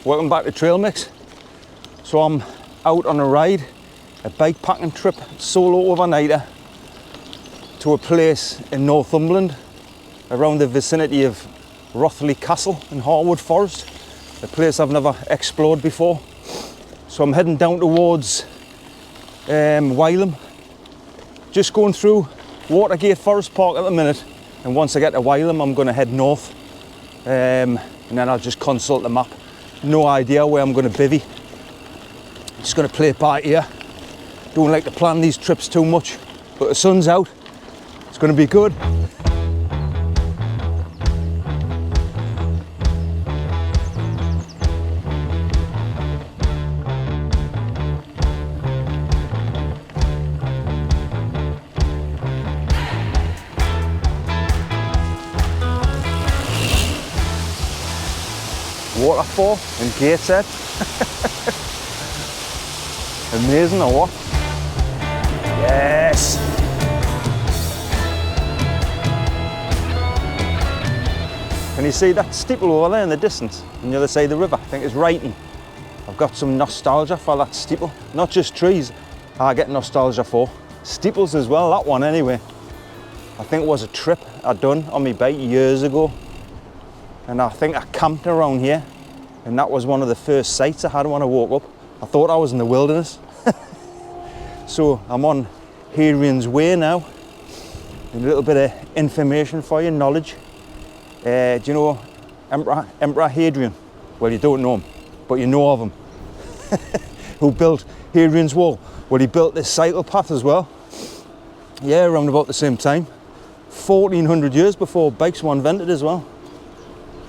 Welcome back to Trail Mix. So I'm out on a ride, a bikepacking trip, solo overnighter, to a place in Northumberland, around the vicinity of Rothley Castle in Harwood Forest, a place I've never explored before. So I'm heading down towards Wylam, just going through Watergate Forest Park at the minute, and once I get to Wylam I'm going to head north, and then I'll just consult the map. No idea where I'm going to bivvy. Just going to play it by ear. Don't like to plan these trips too much, but the sun's out. It's going to be good. Waterfall in Gateshead. Amazing or what? Yes! Can you see that steeple over there in the distance on the other side of the river? I think it's Wrighton. I've got some nostalgia for that steeple. Not just trees I get nostalgia for. Steeples as well, that one anyway. I think it was a trip I'd done on my bike years ago. And I think I camped around here, and that was one of the first sights I had when I woke up. I thought I was in the wilderness. So I'm on Hadrian's Way now. And a little bit of information for you, knowledge. Do you know Emperor Hadrian? Well, you don't know him, but you know of him. Who built Hadrian's Wall? Well, he built this cycle path as well. Yeah, around about the same time. 1400 years before bikes were invented as well.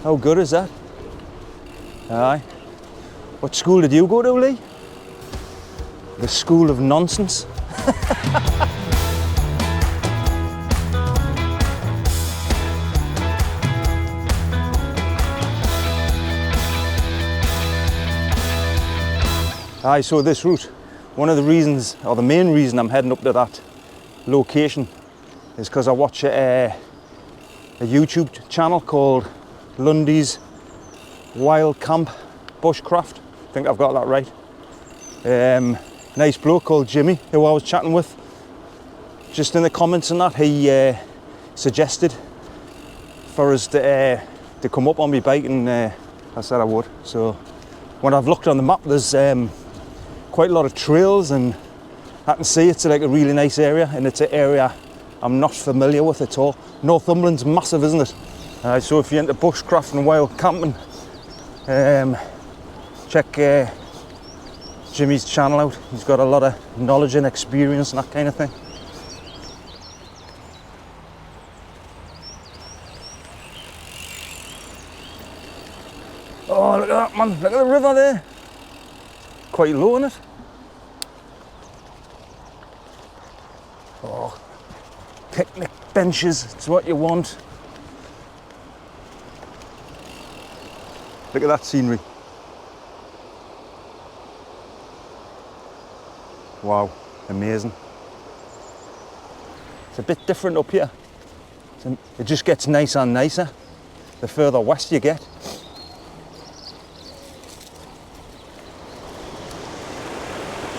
How good is that? Aye. What school did you go to, Lee? The School of Nonsense. Aye, so this route, one of the reasons, or the main reason I'm heading up to that location is because I watch a YouTube channel called Lundy's Wild Camp Bushcraft. I think I've got that right. Nice bloke called Jimmy, who I was chatting with. Just in the comments and that, he suggested for us to come up on my bike, and I said I would. So when I've looked on the map, there's quite a lot of trails, and I can see it's like a really nice area, and it's an area I'm not familiar with at all. Northumberland's massive, isn't it? So if you're into bushcraft and wild camping, check Jimmy's channel out. He's got a lot of knowledge and experience and that kind of thing. Oh, look at that, man. Look at the river there. Quite low, isn't it? Oh, picnic benches, it's what you want. Look at that scenery. Wow, amazing. It's a bit different up here. It just gets nicer and nicer the further west you get.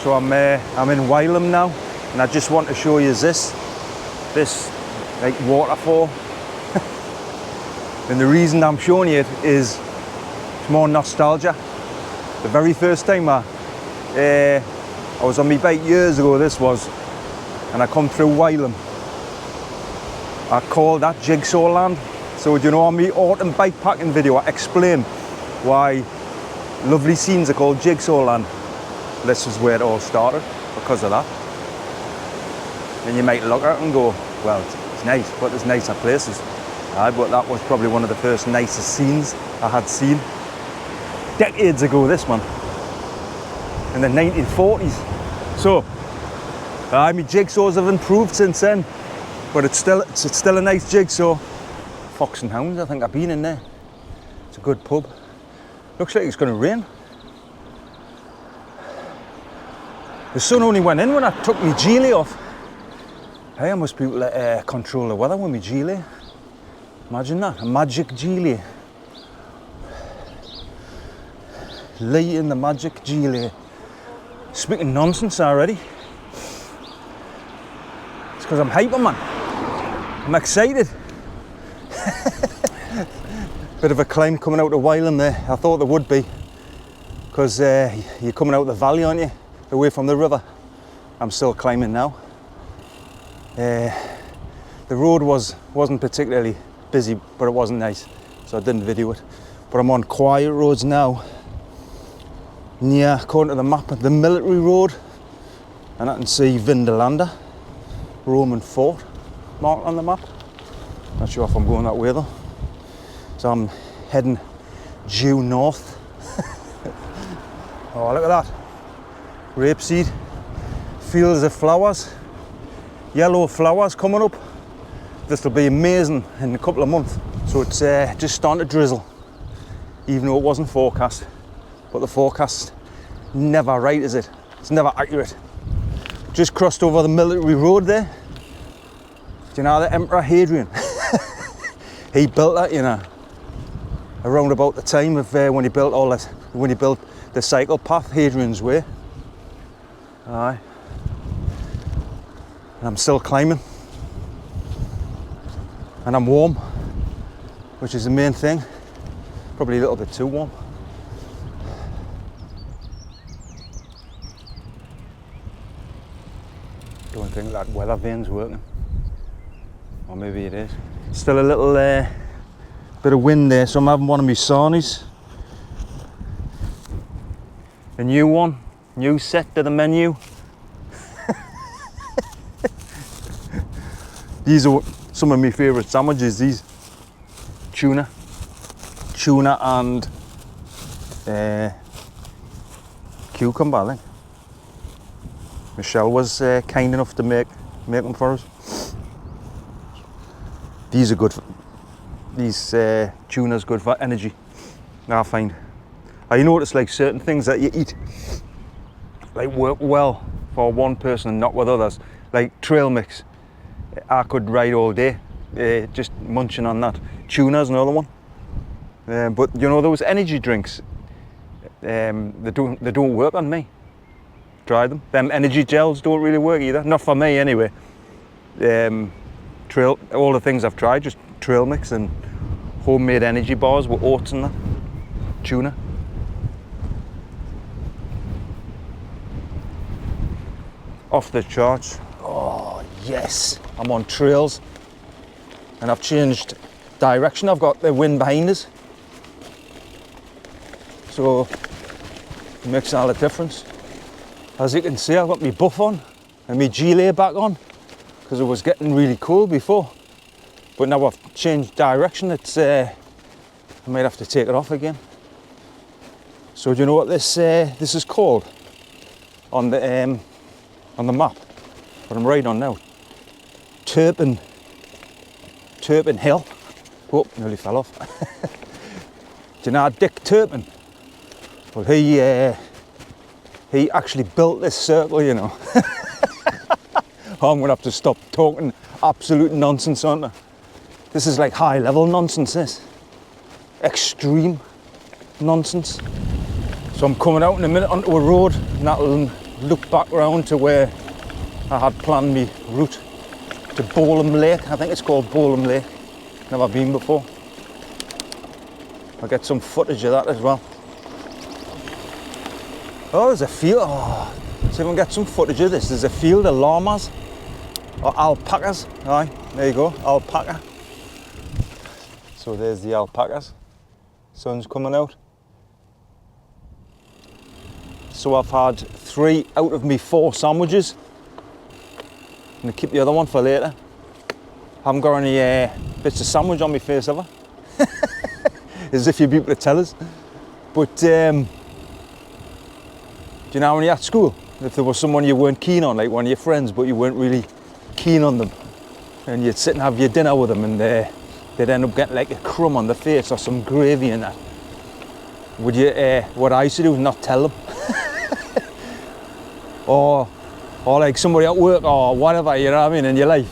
So I'm in Wylam now, and I just want to show you this like waterfall. And the reason I'm showing you it is it's more nostalgia. The very first time I was on my bike years ago, this was, and I come through Wylam. I call that Jigsaw Land. So do you know on my autumn bikepacking video I explain why lovely scenes are called Jigsaw Land. This is where it all started, because of that. And you might look at it and go, well, it's nice, but there's nicer places. But that was probably one of the first nicest scenes I had seen. Decades ago, this one. In the 1940s. So, my jigsaws have improved since then, but it's still a nice jigsaw. Fox and Hounds, I think I've been in there. It's a good pub. Looks like it's going to rain. The sun only went in when I took my geely off. Hey, I must be able to control the weather with my geely. Imagine that, a magic geely. Lee in the magic G-Lay. Speaking nonsense already. It's because I'm hyper, man. I'm excited. Bit of a climb coming out of Wylam there. I thought there would be, because you're coming out the valley, aren't you? Away from the river. I'm still climbing now. The road wasn't particularly busy, but it wasn't nice, so I didn't video it. But I'm on quiet roads now, near, according to the map, the military road, and I can see Vindolanda, Roman fort, marked on the map. Not sure if I'm going that way though. So I'm heading due north. Oh, look at that. Rapeseed, fields of flowers, yellow flowers coming up. This will be amazing in a couple of months. So it's just starting to drizzle, even though it wasn't forecast. But the forecast never right, is it? It's never accurate. Just crossed over the military road there. Do you know the Emperor Hadrian? He built that, you know, around about the time of when he built all that, when he built the cycle path, Hadrian's Way. Aye. And I'm still climbing. And I'm warm, which is the main thing. Probably a little bit too warm. Don't think that weather vane's working. Or maybe it is. Still a little bit of wind there, so I'm having one of my Sarnies. A new one, new set to the menu. These are some of my favourite sandwiches, these. Tuna and cucumber, I think. Michelle was kind enough to make them for us. These are good. These tuna's good for energy, I find. I notice like certain things that you eat like work well for one person and not with others. Like trail mix, I could ride all day just munching on that. Tuna's another one. But you know, those energy drinks, they don't work on me. Try them. Them energy gels don't really work either. Not for me anyway. All the things I've tried, just trail mix and homemade energy bars with oats and that. Tuna. Off the charts. Oh yes, I'm on trails and I've changed direction. I've got the wind behind us, so it makes all the difference. As you can see, I've got my buff on and my G-Lay back on because it was getting really cold before, but now I've changed direction. It's I might have to take it off again. So do you know what this is called on the map? What I'm right on now, Turpin Hill. Oh, nearly fell off. Do you know Dick Turpin? Well, he actually built this circle, you know. I'm gonna have to stop talking absolute nonsense, aren't I? This is like high level nonsense, this. Extreme nonsense. So I'm coming out in a minute onto a road and that'll look back round to where I had planned my route to Bolam Lake. I think it's called Bolam Lake. Never been before. I'll get some footage of that as well. Oh, there's a field. Oh, see if I can get some footage of this. There's a field of llamas or alpacas. Aye, there you go, alpaca. So there's the alpacas. Sun's coming out. So I've had 3 out of me 4 sandwiches. I'm gonna keep the other one for later. Haven't got any bits of sandwich on my face, have I? As if you'd be able to tell us. But do you know when you're at school, if there was someone you weren't keen on, like one of your friends, but you weren't really keen on them, and you'd sit and have your dinner with them and they'd end up getting like a crumb on the face or some gravy in that. Would you, what I used to do is not tell them. or like somebody at work or whatever, you know what I mean, in your life.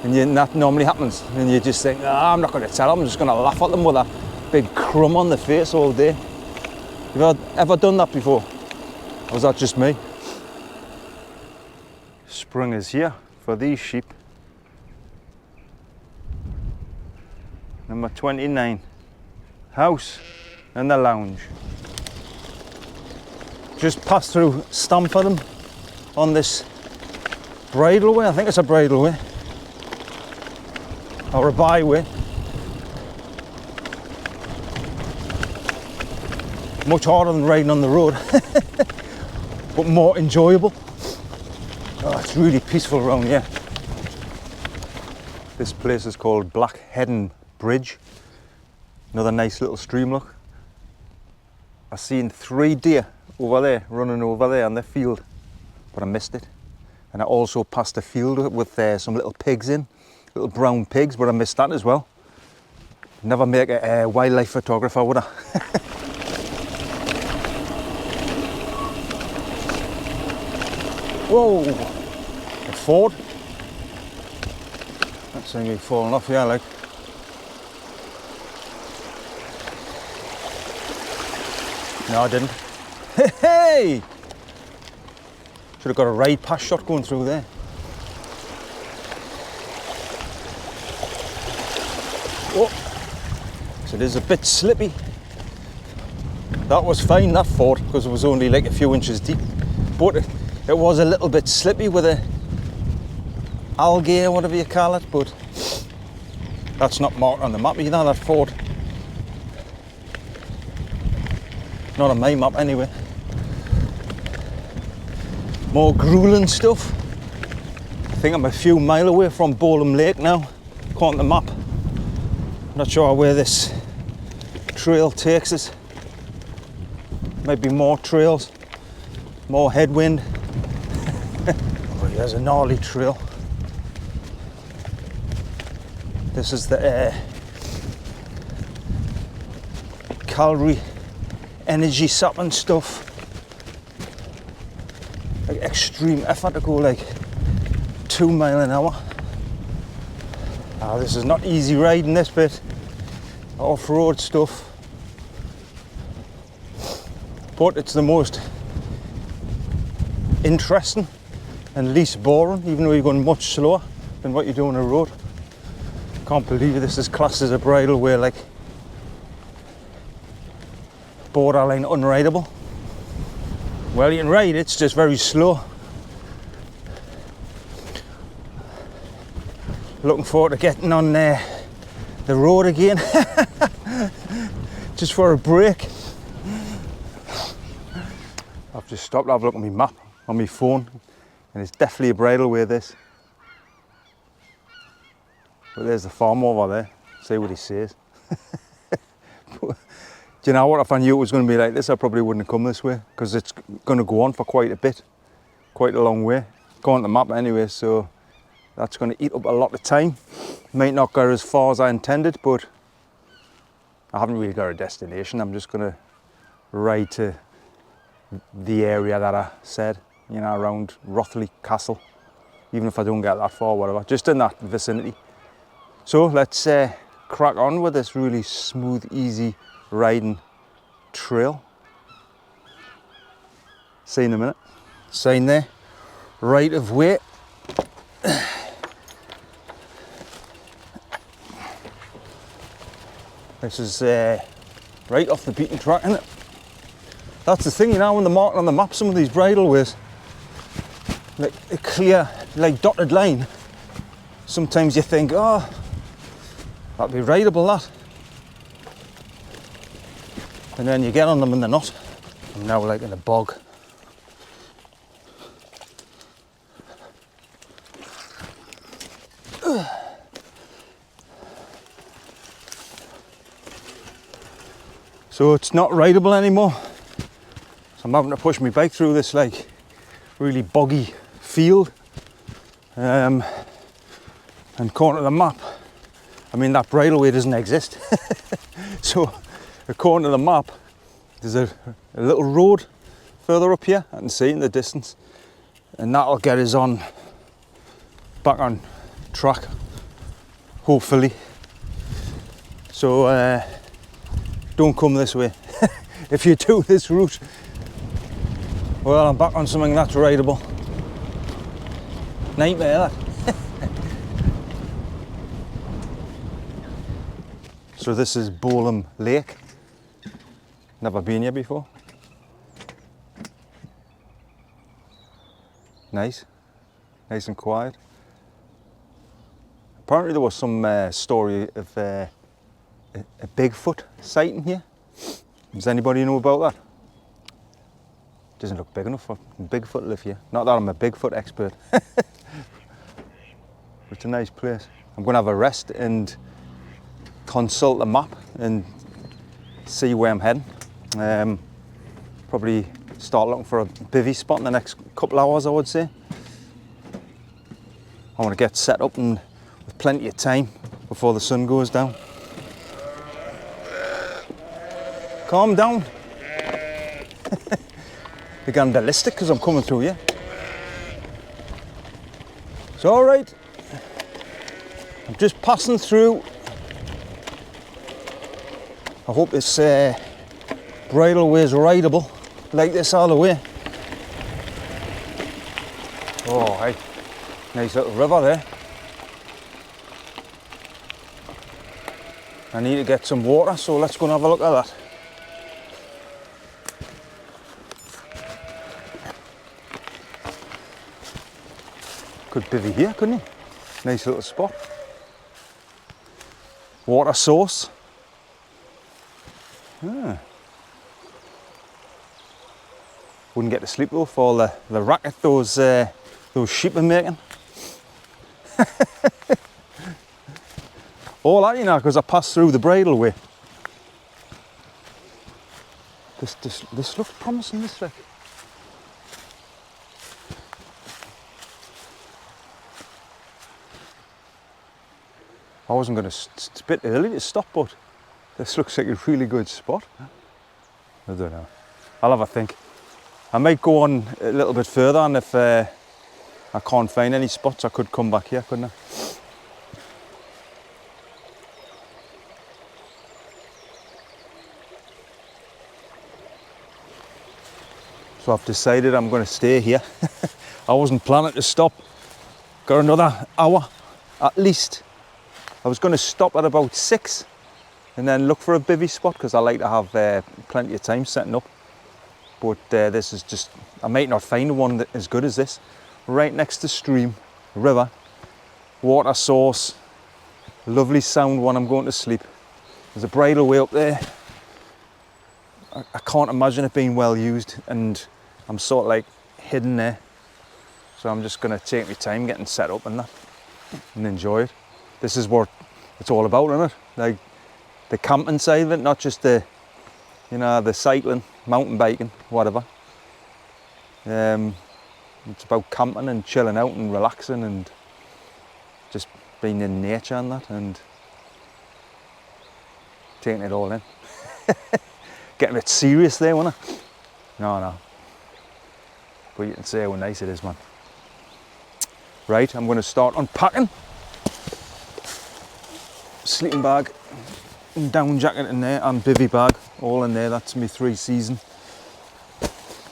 And that normally happens. And you just think, I'm not going to tell them, I'm just going to laugh at them with a big crumb on the face all day. Have you ever done that before? Or was that just me? Spring is here for these sheep. Number 29. House and the lounge. Just passed through Stamford on this bridleway. I think it's a bridleway. Or a byway. Much harder than riding on the road, but more enjoyable. Oh, it's really peaceful around here. This place is called Blackheddon Bridge. Another nice little stream, look. I seen 3 deer over there, running over there on the field, but I missed it. And I also passed a field with some little pigs in, little brown pigs, but I missed that as well. Never make a wildlife photographer, would I? Whoa! A ford. That's seems to be falling off here, like. No, I didn't. Hey! Should have got a ride past shot going through there. Oh! So it is a bit slippy. That was fine, that ford, because it was only like a few inches deep. But it was a little bit slippy with a algae or whatever you call it, but that's not marked on the map either, that ford. Not on my map anyway. More grueling stuff. I think I'm a few miles away from Bolam Lake now, according to the map. Not sure where this trail takes us. Maybe more trails, more headwind. Oh, there's a gnarly trail. This is the calorie energy sapping stuff. Like extreme effort to go like 2 miles an hour. This is not easy riding, this bit. Off-road stuff. But it's the most interesting and least boring, even though you're going much slower than what you do on a road. Can't believe this is classed as a bridleway, like borderline unrideable. Well, you can ride it, it's just very slow. Looking forward to getting on the road again, just for a break. I've just stopped to have a look at my map on my phone, and it's definitely a bridleway, this. But there's the farm over there, see what he says. Do you know what, if I knew it was going to be like this, I probably wouldn't have come this way, because it's going to go on for quite a bit, quite a long way. Going on the map anyway, so that's going to eat up a lot of time. Might not go as far as I intended, but I haven't really got a destination. I'm just going to ride to the area that I said, you know, around Rothley Castle, even if I don't get that far, whatever, just in that vicinity. So let's crack on with this really smooth, easy riding trail. See you in a minute. Sign there, right of way. This is right off the beaten track, isn't it? That's the thing, you know, when they're marked on the map, some of these bridleways, like a clear, like dotted line, sometimes you think, oh, that'd be rideable, that. And then you get on them and they're not. I'm now like in a bog. So it's not rideable anymore. So I'm having to push my bike through this like really boggy field. And according to the map, I mean that bridleway doesn't exist. So according to the map, there's a little road further up here, I can see in the distance, and that'll get us on back on track, hopefully. So don't come this way. if you do this route. Well, I'm back on something that's rideable. Nightmare, that. So this is Bolam Lake. Never been here before. Nice and quiet. Apparently there was some story of a Bigfoot sighting here. Does anybody know about that? Doesn't look big enough for Bigfoot to live here. Not that I'm a Bigfoot expert. It's a nice place. I'm going to have a rest and consult the map and see where I'm heading. Probably start looking for a bivvy spot in the next couple of hours, I would say. I want to get set up and with plenty of time before the sun goes down. Calm down. You're getting ballistic because I'm coming through here. It's all right. I'm just passing through. I hope this bridleway is rideable like this all the way. Oh, hey, nice little river there. I need to get some water, so let's go and have a look at that. Could bivvy here, couldn't he? Nice little spot. Water source. Ah. Wouldn't get to sleep though for all the racket those sheep are making. All that, you know, because I passed through the bridleway. This looks promising, this like. I wasn't going to, it's a bit early to stop, but this looks like a really good spot. I don't know. I'll have a think. I might go on a little bit further, and if I can't find any spots, I could come back here, couldn't I? So I've decided I'm going to stay here. I wasn't planning to stop. Got another hour at least. I was going to stop at about 6 and then look for a bivvy spot because I like to have plenty of time setting up. But this is just, I might not find one that as good as this. Right next to stream, river, water source, lovely sound when I'm going to sleep. There's a bridleway up there. I can't imagine it being well used, and I'm sort of like hidden there. So I'm just going to take my time getting set up and that and enjoy it. This is what it's all about, isn't it? Like the camping side of it, not just the, you know, the cycling, mountain biking, whatever. It's about camping and chilling out and relaxing and just being in nature and that and taking it all in. Getting a bit serious there, wasn't I? No. But you can see how nice it is, man. Right, I'm going to start unpacking. Sleeping bag and down jacket in there and bivvy bag all in there. That's my 3-season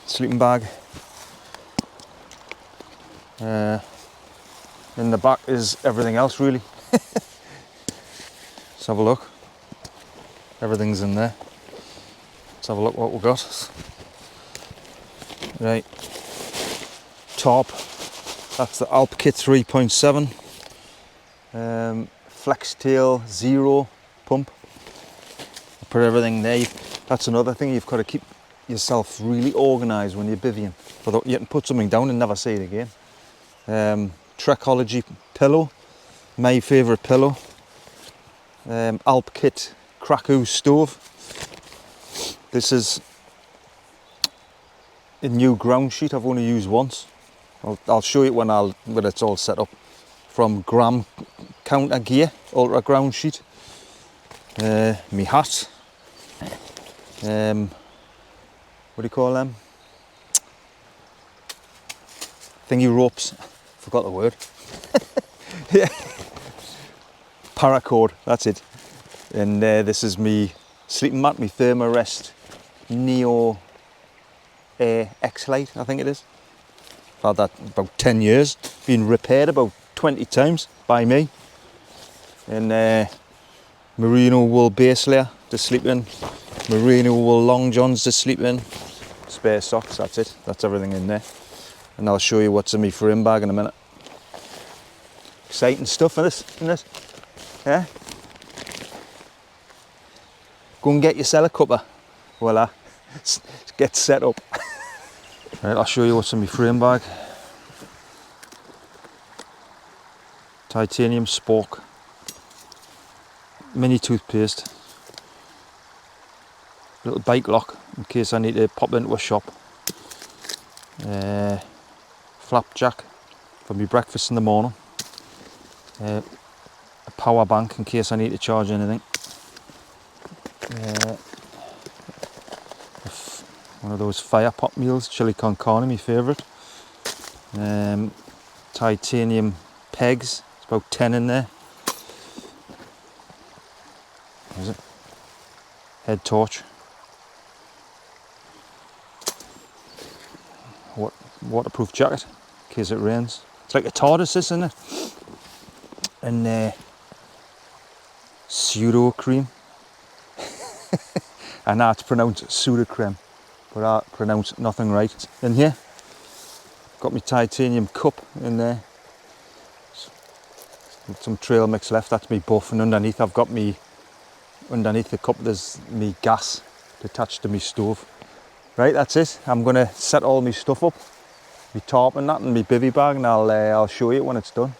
sleeping bag. In the back is everything else really. Let's have a look. Everything's in there. Let's have a look what we've got. Right, tarp. That's the Alpaca 3.7. Flex tail 0 pump. I put everything there. That's another thing, you've got to keep yourself really organised when you're bivvying. But you can put something down and never see it again. Trekology pillow, my favourite pillow. Alp Kit Krakow stove. This is a new ground sheet I've only used once. I'll show you when it's all set up. From Graham Counter Gear, ultra ground sheet. Me hat. What do you call them? Thingy ropes. Forgot the word. Yeah. Paracord, that's it. And this is me sleeping mat, me thermarest Neo Air X-Lite, I think it is. I've had that about 10 years. Been repaired about 20 times by me. And merino wool base layer to sleep in. Merino wool long johns to sleep in. Spare socks, that's it. That's everything in there. And I'll show you what's in my frame bag in a minute. Exciting stuff, isn't it? Yeah? Go and get yourself a cuppa. Voila. Get set up. Right, I'll show you what's in my frame bag. Titanium spork. Mini toothpaste. Little bike lock in case I need to pop into a shop. Flapjack for my breakfast in the morning. A power bank in case I need to charge anything. One of those fire pot meals, chili con carne, my favourite. Titanium pegs, it's about 10 in there. What is it? Head torch. Waterproof jacket in case it rains. It's like a TARDIS, isn't it? And pseudo cream. I know it's pronounced pseudo cream, but I pronounce nothing right. In here, got my titanium cup in there. Some trail mix left. That's me buff, and underneath I've got me. Underneath the cup there's me gas attached to my stove. Right, that's it. I'm gonna set all my stuff up, my tarp and that, and my bivvy bag, and I'll show you when it's done.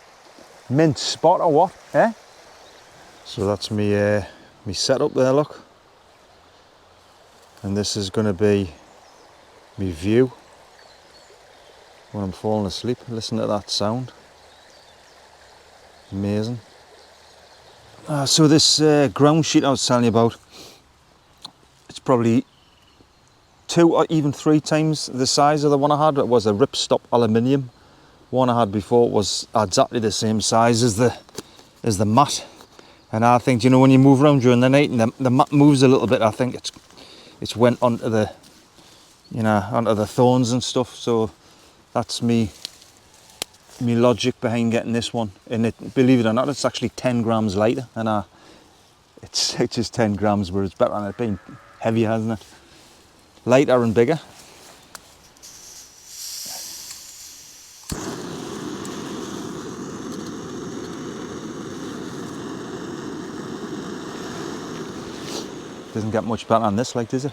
Mint spot or what? Eh? So that's me me setup there. Look, and this is gonna be my view when I'm falling asleep. Listen to that sound. Amazing. So this ground sheet I was telling you about, it's probably 2 or even 3 times the size of the one I had. It was a ripstop aluminium. One I had before was exactly the same size as the mat. And I think, you know, when you move around during the night and the mat moves a little bit, I think it's went onto the, you know, onto the thorns and stuff. So that's me logic behind getting this one. And it, believe it or not, it's actually 10 grams lighter, and it's just 10 grams, but it's better than it being heavier, hasn't it? Lighter and bigger. Doesn't get much better than this, like, does it?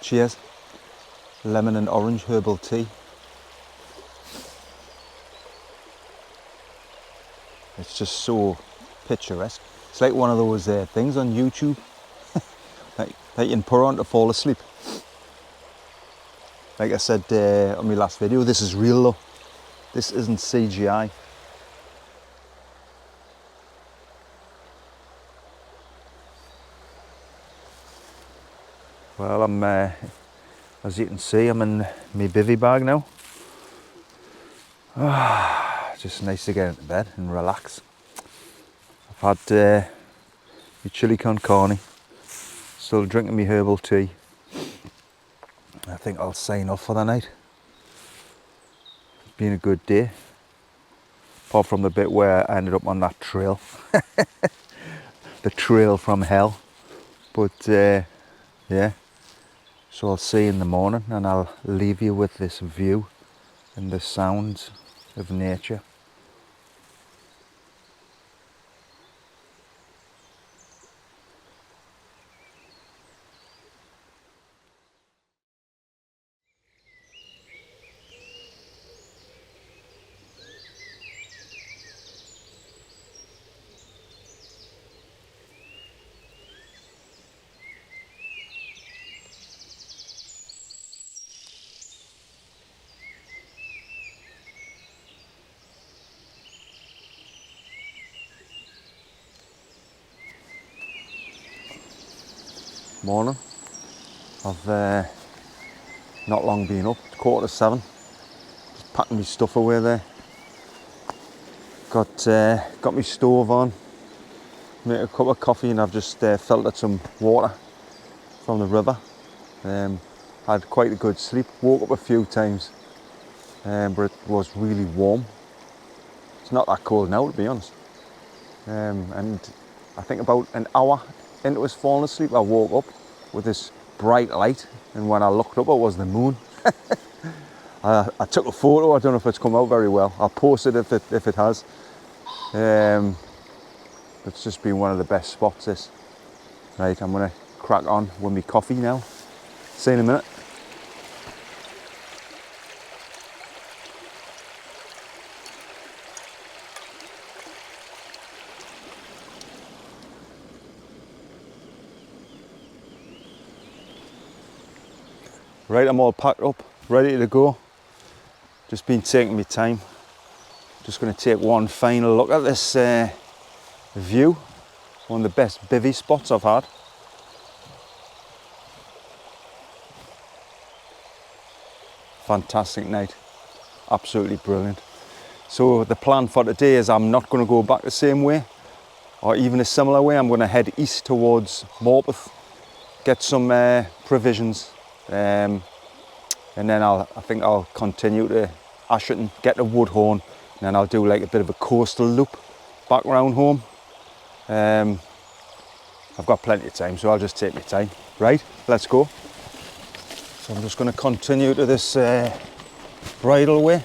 Cheers. Lemon and orange herbal tea. It's just so picturesque. It's like one of those things on YouTube that you can put on to fall asleep. Like I said on my last video, this is real though. This isn't CGI. Well, I'm as you can see, I'm in my bivvy bag now. Just nice to get into bed and relax. I've had my chili con carne, still drinking my herbal tea. I think I'll sign off for the night. It's been a good day, apart from the bit where I ended up on that trail. The trail from hell. But yeah. So I'll see you in the morning, and I'll leave you with this view and the sounds of nature. Morning. I've not long been up, it's 7:15. Just packing my stuff away there. Got my stove on, make a cup of coffee, and I've just filtered some water from the river. Had quite a good sleep, woke up a few times, but it was really warm. It's not that cold now, to be honest. And I think about an hour into us falling asleep, I woke up with this bright light, and when I looked up, it was the moon. I took a photo. I don't know if it's come out very well. I'll post it if it has. It's just been one of the best spots, this. Right, I'm gonna crack on with my coffee now. See you in a minute. Right, I'm all packed up, ready to go. Just been taking my time. Just going to take one final look at this view. One of the best bivvy spots I've had. Fantastic night, absolutely brilliant. So the plan for today is I'm not going to go back the same way or even a similar way. I'm going to head east towards Morpeth, get some provisions, and then I think I'll continue to Asherton, get to Woodhorn, and then I'll do like a bit of a coastal loop back round home. I've got plenty of time, so I'll just take my time. Right, let's go. So I'm just going to continue to this bridleway.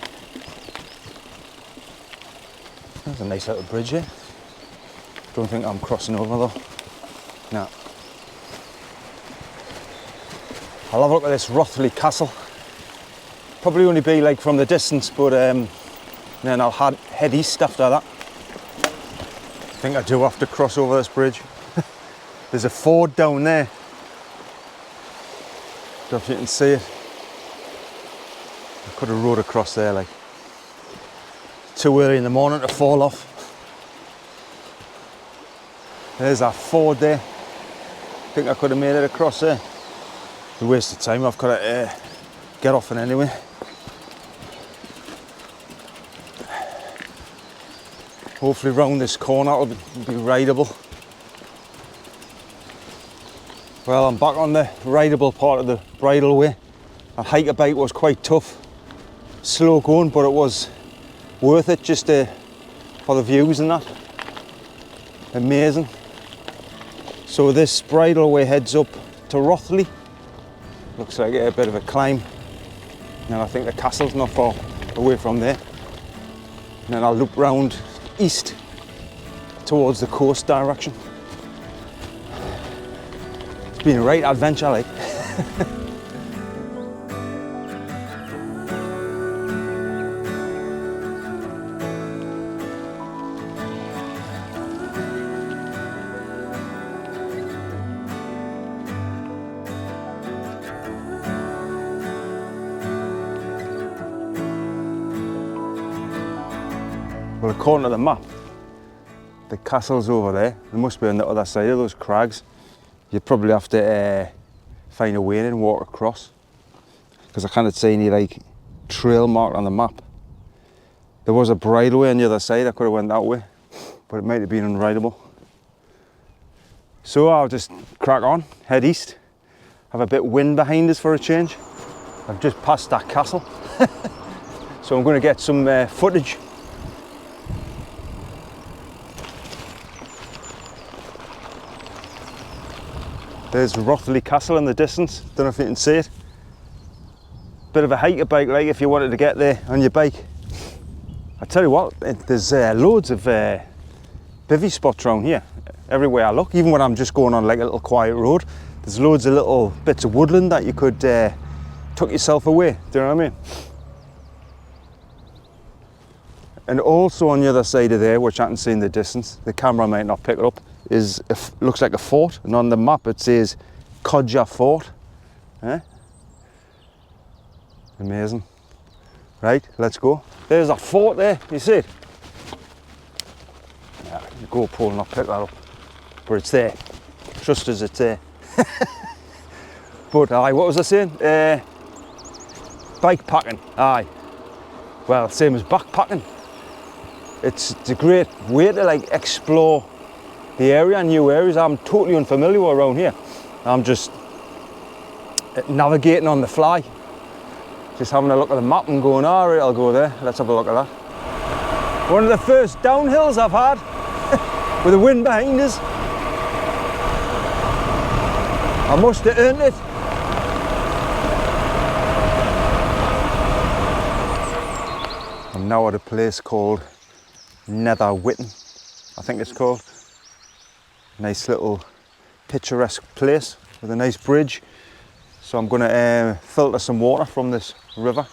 There's a nice little bridge here. Don't think I'm crossing over though. No. I'll have a look at this Rothley Castle. Probably only be like from the distance, but then I'll head east after that. I think I do have to cross over this bridge. There's a ford down there. Don't know if you can see it. I could have rode across there like too early in the morning to fall off. There's that ford there. I think I could have made it across there. It's a waste of time. I've got to get off it anyway. Hopefully round this corner it'll be rideable. Well, I'm back on the rideable part of the bridleway. That hiker bike was quite tough, slow going, but it was worth it just for the views and that. Amazing. So this bridleway heads up to Rothley. Looks like a bit of a climb. And I think the castle's not far away from there. And then I'll loop round east towards the coast direction. It's been a right adventure, like. Well, according to the map, the castle's over there. They must be on the other side of those crags. You'd probably have to find a way in and walk across, because I can't see any like trail marked on the map. There was a bridleway on the other side. I could have went that way, but it might have been unrideable. So I'll just crack on, head east, have a bit of wind behind us for a change. I've just passed that castle, so I'm going to get some footage. There's Rothley Castle in the distance. Don't know if you can see it. Bit of a hiker bike, like if you wanted to get there on your bike. I tell you what, there's loads of bivvy spots around here. Everywhere I look, even when I'm just going on like a little quiet road, there's loads of little bits of woodland that you could tuck yourself away. Do you know what I mean? And also on the other side of there, which I can see in the distance, the camera might not pick it up, looks like a fort, and on the map it says Codger Fort. Amazing. Right, let's go. There's a fort there, you see it? Yeah, the GoPro will not pick that up, but it's there. Trust us, it's there. But aye, what was I saying? Bikepacking, aye. Well, same as backpacking. It's a great way to like explore the area, new areas. I'm totally unfamiliar around here. I'm just navigating on the fly. Just having a look at the map and going, all right, I'll go there. Let's have a look at that. One of the first downhills I've had with the wind behind us. I must have earned it. I'm now at a place called Netherwitton, I think it's called. Nice little picturesque place with a nice bridge. So I'm going to filter some water from this river.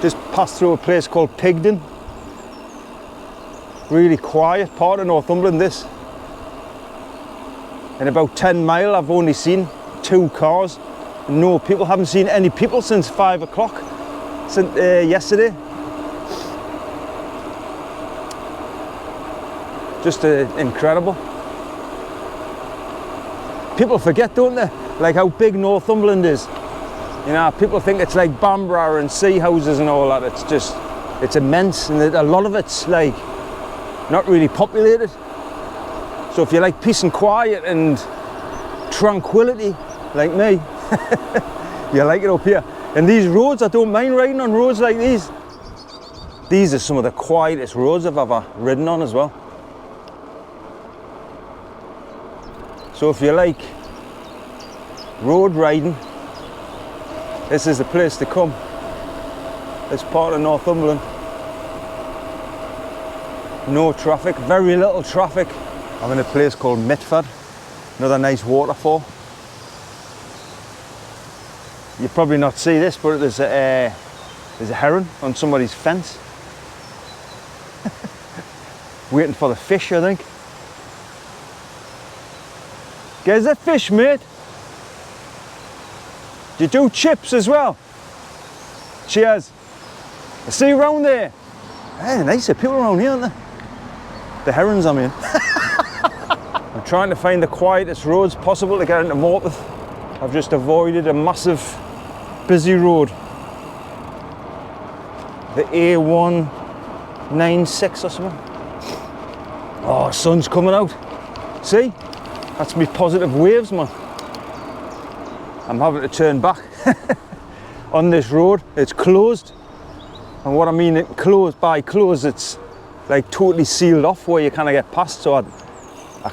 Just passed through a place called Pigden. Really quiet part of Northumberland, this. In about 10 miles I've only seen 2 cars. No people, haven't seen any people since 5 o'clock, since yesterday. Just incredible. People forget, don't they, like how big Northumberland is. You know, people think it's like Bamborough and sea houses and all that. It's just, it's immense, and a lot of it's like not really populated. So if you like peace and quiet and tranquility, like me, you like it up here. And these roads, I don't mind riding on roads like these. These are some of the quietest roads I've ever ridden on as well. So if you like road riding, this is the place to come. This part of Northumberland. No traffic, very little traffic. I'm in a place called Mitford, another nice waterfall. You probably not see this, but there's a heron on somebody's fence. Waiting for the fish, I think. There's a fish, mate. Do you do chips as well? Cheers. I see you around there. Hey, nice people around here, aren't there? The herons, I mean. I'm trying to find the quietest roads possible to get into Morpeth. I've just avoided a massive busy road. The A196 or something. Oh, sun's coming out. See? That's me positive waves, man. I'm having to turn back on this road. It's closed. And what I mean it closed, by closed, it's like totally sealed off where you kind of get past. So I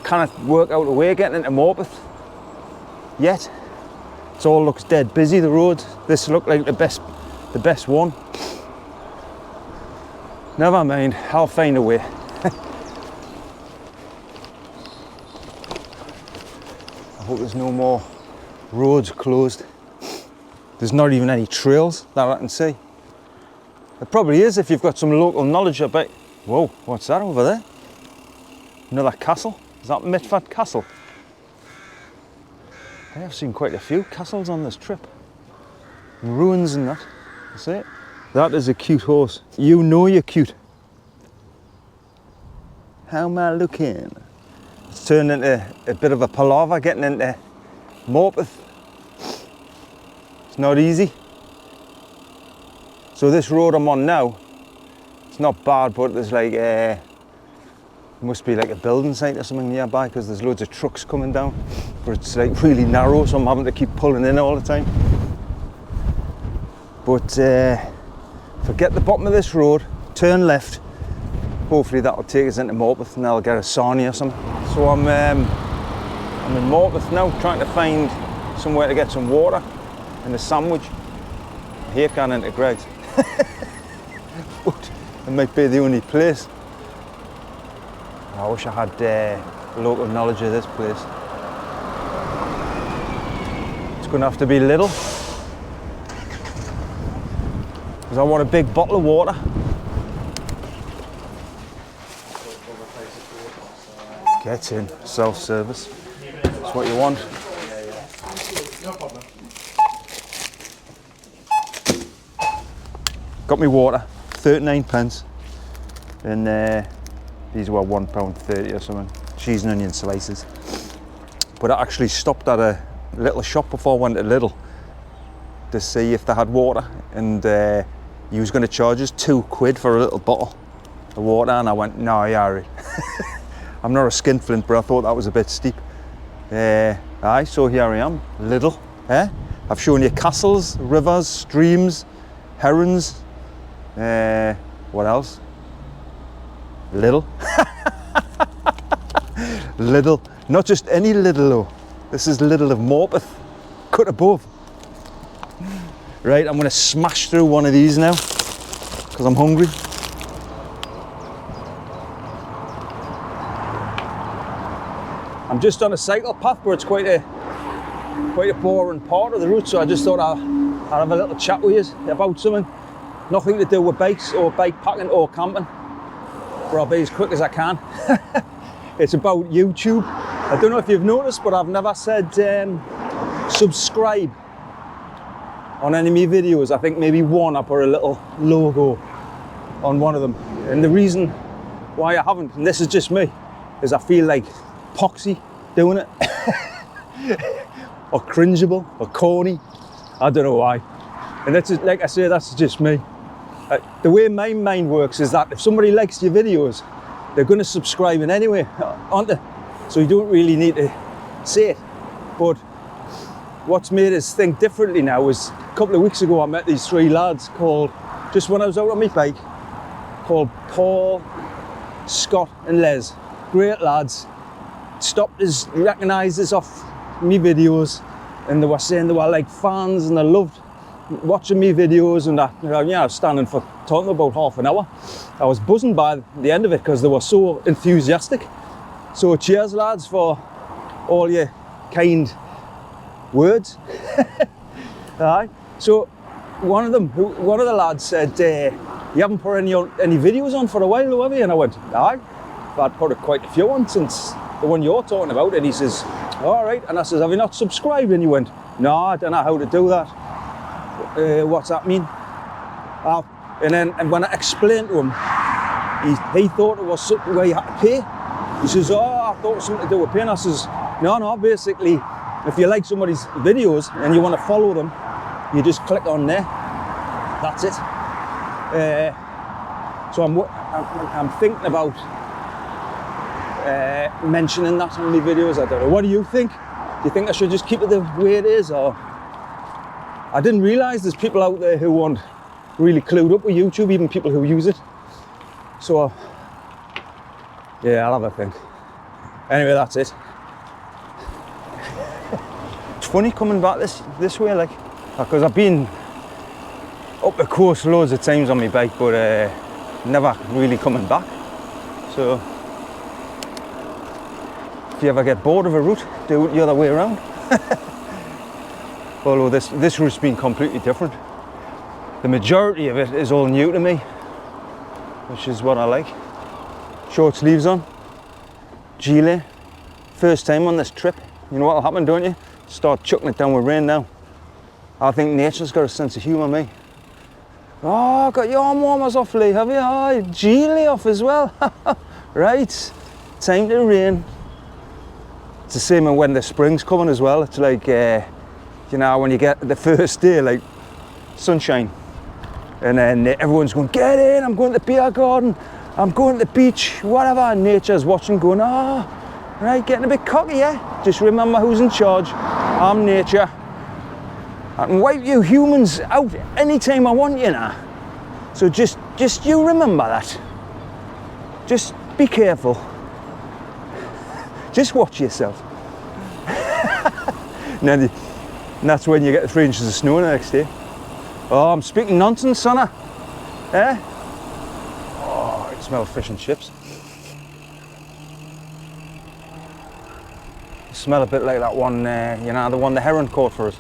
can't work out a way getting into Morpeth yet. It all looks dead busy, the road. This looked like the best one. Never mind, I'll find a way. I hope there's no more roads closed. There's not even any trails that I can see. There probably is if you've got some local knowledge, I bet. Whoa, what's that over there? Another castle? Is that Mitford Castle? I have seen quite a few castles on this trip. Ruins and that. That's it. That is a cute horse. You know you're cute. How am I looking? It's turned into a bit of a palaver getting into Morpeth. It's not easy. So this road I'm on now, it's not bad, but there's like must be like a building site or something nearby because there's loads of trucks coming down. But it's like really narrow, so I'm having to keep pulling in all the time. But forget the bottom of this road, turn left. Hopefully that'll take us into Morpeth and I'll get a Sarnie or something. So I'm in Morpeth now, trying to find somewhere to get some water and a sandwich. I hate going into Greg's. But it might be the only place. I wish I had local knowledge of this place. It's going to have to be Lidl. Because I want a big bottle of water. Get in, self-service. That's what you want. No problem. Got me water, 39p. And these were £1.30 or something. Cheese and onion slices. but I actually stopped at a little shop before I went to Lidl to see if they had water, and he was going to charge us £2 for a little bottle of water, and I went, no, yeah, right. I'm not a skinflint, but I thought that was a bit steep. Aye, so here I am, Lidl. I've shown you castles, rivers, streams, herons. What else? Lidl. Lidl. Not just any Lidl though. This is Lidl of Morpeth. Cut above. Right, I'm going to smash through one of these now because I'm hungry. I'm just on a cycle path, but it's quite a boring part of the route, so I just thought I'd have a little chat with you about something. Nothing to do with bikes or bike packing or camping, but I'll be as quick as I can. It's about YouTube. I don't know if you've noticed, but I've never said subscribe on any of my videos. I think maybe one I put a little logo on one of them, and the reason why I haven't, and this is just me, is I feel like poxy doing it or cringeable or corny. I don't know why, and that's just, like I say, that's just me. The way my mind works is that if somebody likes your videos, they're going to subscribe in anyway, aren't they? So you don't really need to say it. But what's made us think differently now is a couple of weeks ago I met these three lads called, just when I was out on my bike, called Paul, Scott and Les. Great lads. Stopped us, recognised us off me videos, and they were saying they were like fans and they loved watching me videos, and I was standing for talking about half an hour. I was buzzing by the end of it because they were so enthusiastic. So cheers lads for all your kind words. Aye. So one of the lads said, you haven't put any videos on for a while though, have you? And I went, aye, I'd put quite a few on since the one you're talking about. And he says, all right. And I says, have you not subscribed? And he went, no, I don't know how to do that. What's that mean? And when I explained to him, he thought it was something where you had to pay. He says, oh, I thought it was something to do with paying. I says, no, basically, if you like somebody's videos and you want to follow them, you just click on there. That's it. So I'm thinking about mentioning that in my videos. I don't know. What do you think? Do you think I should just keep it the way it is, or? I didn't realise there's people out there who aren't really clued up with YouTube, even people who use it. So, yeah, I'll have a think. Anyway, that's it. It's funny coming back this way, like, because I've been up the coast loads of times on my bike, but never really coming back. So, if you ever get bored of a route, do it the other way around. Although this route's been completely different. The majority of it is all new to me, which is what I like. Short sleeves on, gilet. First time on this trip. You know what'll happen, don't you? Start chucking it down with rain now. I think nature's got a sense of humour, me. Oh, got your arm warmers off, Lee, have you? Oh, gilet off as well. Right, time to rain. It's the same when the spring's coming as well. It's like, you know, when you get the first day, like sunshine, and then everyone's going, get in, I'm going to the beer garden, I'm going to the beach, whatever, and nature's watching going, oh, right, getting a bit cocky, yeah? Just remember who's in charge. I'm nature. I can wipe you humans out anytime I want, you know. So just you remember that. Just be careful. Just watch yourself. And that's when you get 3 inches of snow the next day. Oh, I'm speaking nonsense, sonner. Eh? Oh, I can smell fish and chips. I smell a bit like that one, you know, the one the heron caught for us.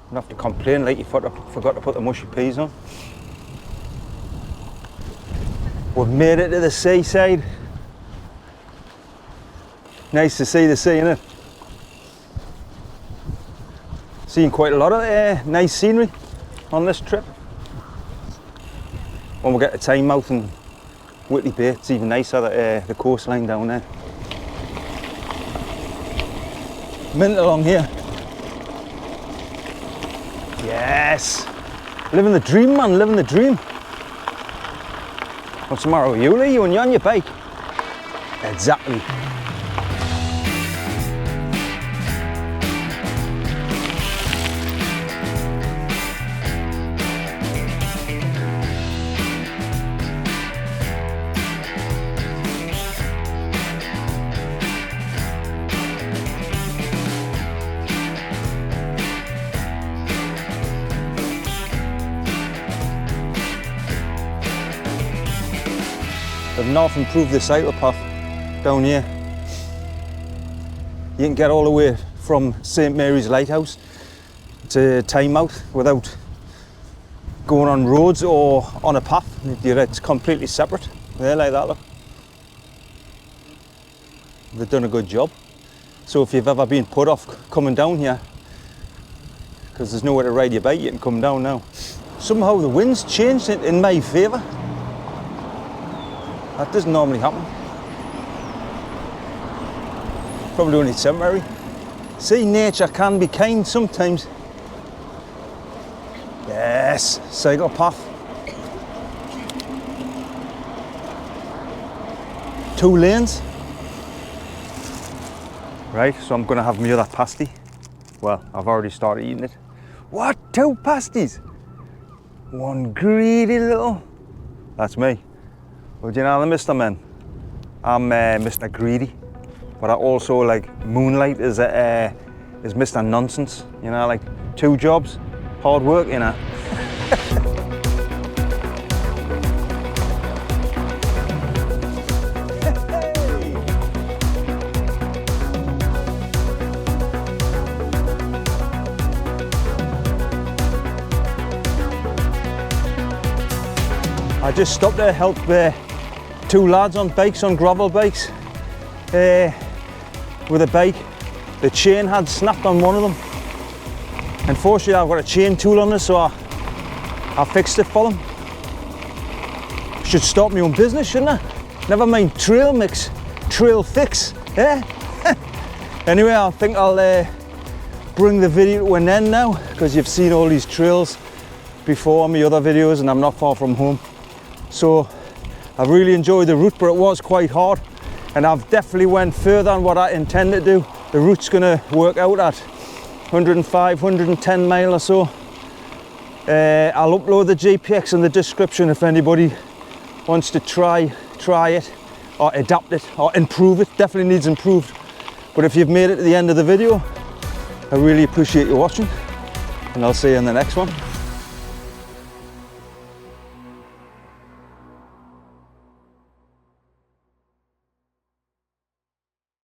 I'll have to complain like you forgot to put the mushy peas on. We've made it to the seaside. Nice to see the sea, innit? Seen quite a lot of nice scenery on this trip. When we get to Tynemouth and Whitley Bay, it's even nicer, the coastline down there. mint along here. Yes, living the dream, man, living the dream. What's the matter with you, Lee? You on your bike? Exactly. They've now improved the cycle path down here. You can get all the way from St Mary's Lighthouse to Tynemouth without going on roads or on a path. It's completely separate. There, like that, look. They've done a good job. So if you've ever been put off coming down here, because there's nowhere to ride your bike, you can come down now. Somehow the wind's changed in my favour. That doesn't normally happen. Probably only temporary. See, nature can be kind sometimes. Yes, cycle path. 2 lanes. Right, so I'm going to have my other pasty. Well, I've already started eating it. What? 2 pasties? One greedy little... That's me. Well, do you know the Mr. Man? I'm Mr. Greedy, but I also like moonlight is Mr. Nonsense. You know, like 2 jobs, hard work, you know. I just stopped to help 2 lads on bikes, on gravel bikes, with a bike. The chain had snapped on one of them. Unfortunately, I've got a chain tool on this, so I fixed it for them. Should start my own business, shouldn't I? Never mind trail mix, trail fix, yeah? Anyway, I think I'll bring the video to an end now, because you've seen all these trails before on my other videos, and I'm not far from home. So I've really enjoyed the route, but it was quite hard, and I've definitely went further than what I intended to do. The route's going to work out at 105, 110 mile or so. I'll upload the GPX in the description if anybody wants to try it or adapt it or improve it. Definitely needs improved. But if you've made it to the end of the video, I really appreciate you watching, and I'll see you in the next one.